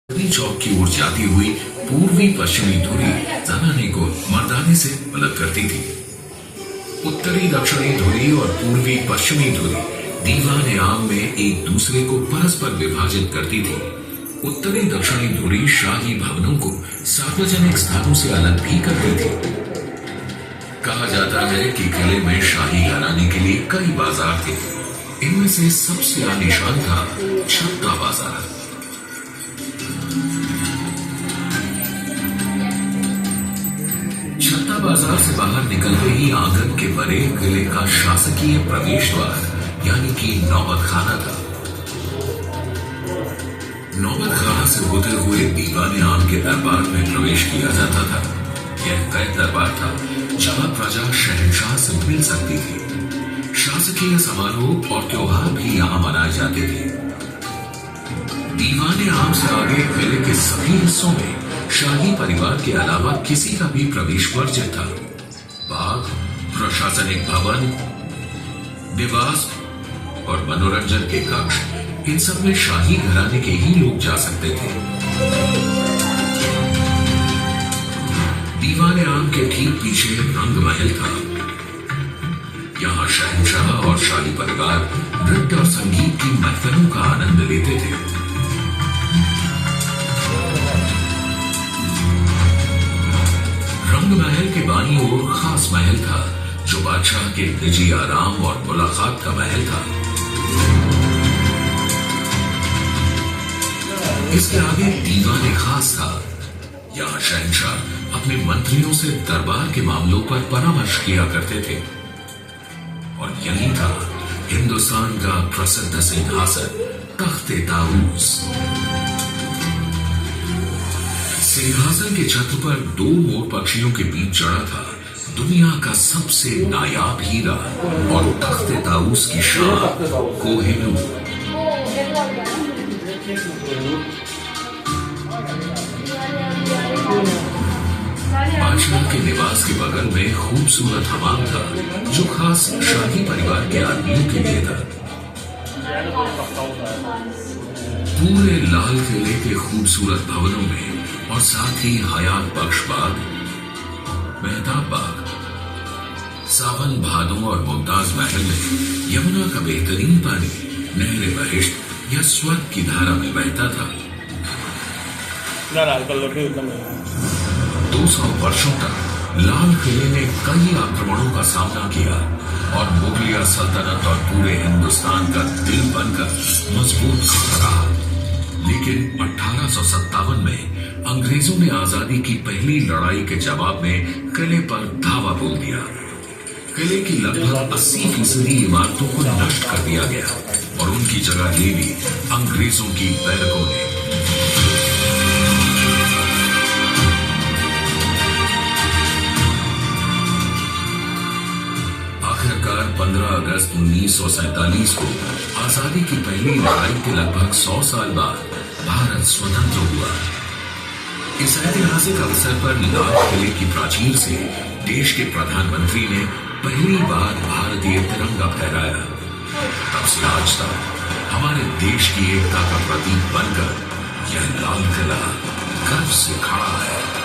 चौक की ओर जाती हुई पूर्वी पश्चिमी धुरी जनाने को मर्दाने से अलग करती थी। उत्तरी दक्षिणी धुरी और पूर्वी पश्चिमी धुरी दीवान आम में एक दूसरे को परस्पर विभाजित करती थी। उत्तरी दक्षिणी धुरी शाही भवनों को सार्वजनिक स्थानों से अलग भी करती थी। कहा जाता है कि किले में शाही घराने के लिए कई बाजार थे। इनमें से सबसे आलीशान था छत्ता बाजार। छत्ता बाजार से बाहर निकलते ही आंगन के परे किले का शासकीय प्रवेश द्वार यानी कि नौबत खाना था। नौबत खाना से होते हुए दीवान आम के दरबार में प्रवेश किया जाता था। यह तय दरबार था जहां प्रजा शहंशाह से मिल सकती थी। शासकीय समारोह और त्योहार भी यहां मनाए जाते थे। दीवान आम से आगे किले के सभी हिस्सों में शाही परिवार के अलावा किसी का भी प्रवेश वर्जित था। बाग, प्रशासनिक भवन, निवास और मनोरंजन के कक्ष, इन सब में शाही घराने के ही लोग जा सकते थे। दीवान आम के ठीक पीछे रंग महल था। यहाँ शहंशाह और शाही परिवार नृत्य और संगीत की महफिलों का आनंद लेते थे। रंग महल के बाईं ओर खास महल था जो बादशाह के निजी आराम और मुलाकात का महल था। इसके आगे दीवान खास था। यहाँ शहंशाह अपने मंत्रियों से दरबार के मामलों पर परामर्श किया करते थे। और यही था हिंदुस्तान का प्रसिद्ध सिंहासन तख्ते ताऊस। सिंहासन के छत्र पर दो मोर पक्षियों के बीच चढ़ा था दुनिया का सबसे नायाब हीरा और तख्ते ताऊस की शान कोहिनूर। बादशाह के निवास के बगल में खूबसूरत हमाम था जो खास शाही परिवार के आदमियों के लिए था। पूरे लाल किले के खूबसूरत भवनों में और साथ ही हयात बख्श बाग, मेहताब बाग, सावन भादों और मुमताज महल में यमुना का बेहतरीन पानी नहर बहिश्त या स्वर्ग की धारा में बहता था। 200 वर्षों तक लाल किले ने कई आक्रमणों का सामना किया और मुगलिया सल्तनत और पूरे हिंदुस्तान का दिल बनकर मजबूत खड़ा रहा। लेकिन 1857 में अंग्रेजों ने आजादी की पहली लड़ाई के जवाब में किले पर धावा बोल दिया। किले की लगभग 80% इमारतों को नष्ट कर दिया गया और उनकी जगह ले ली अंग्रेजों की बैरकों ने। आखिरकार 15 अगस्त 1947 को आजादी की पहली लड़ाई के लगभग 100 साल बाद भारत स्वतंत्र हुआ। इस ऐतिहासिक अवसर पर लाल किले की प्राचीर से देश के प्रधानमंत्री ने पहली बार भारतीय तिरंगा फहराया। तब से आज तक हमारे देश की एकता का प्रतीक बनकर यह लाल किला गर्व से खड़ा है।